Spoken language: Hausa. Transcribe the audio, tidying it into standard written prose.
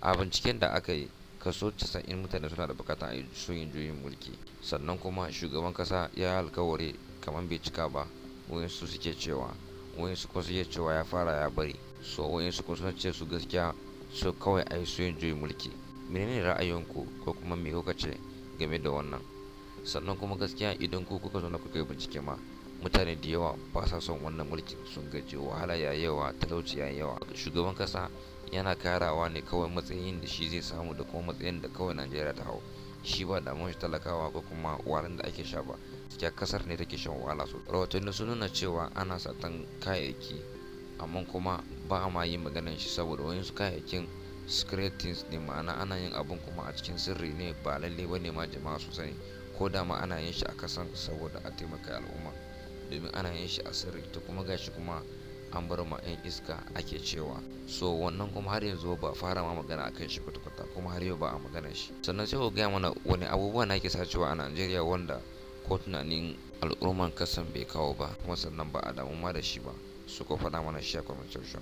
A binciken da aka yi, kaso 90 mutane suna da bukatar a yi juyin mulki. Sannan kuma shugaban kasa ya yi alkawari kamar bai cika ba. Wayansu suke cewa, wayansu kuma suke cewa ya fara ya bari. So wayansu kuma suna ce su gaskiya so kawai a yi juyin mulki. Menene ra'ayinku ko kuma me kuka ce game da wannan? Sannan kuma gaskiya idan ku kuka zo na kuka yi bincike ma, mutane da yawa ba sa son wannan mulkin, sun gaji, wahala ya yawa, talauci ya yawa. Shugaban kasa yana karawa ne kawai matsayin da shi zai samu da kuma matsayin da kawai Najeriya ta hau. Shi ba damuwar shi talakawa ko kuma wahalar da ake sha ba. Gaskiya kasar ne take shan wahala sosai. Rahotanni sun nuna cewa ana satan kayayyaki, amma kuma ba a ma yin maganar shi saboda wayansu kayayyakin secret things ne, ma'ana ana yin abun kuma a cikin sirri ne, ba lalle bane ma jama'a su sani. Ko da ma ana yin shi a kasan saboda a taimaka al'umma, domin ana yin shi a sirri to kuma gashi kuma an bar ma 'yan iska ake cewa. So wannan kuma har yanzu ba fara ma magana akan shi kwata-kwata, kuma har yau ba a magana shi. Sannan sai ku gaya mana wani abubuwa na ke sacewa a Najeriya wanda ko tunanin al'umman kasan bai kawo ba, kuma sannan ba a damu ma da shi ba. Su ko faɗa mana shi a comment section.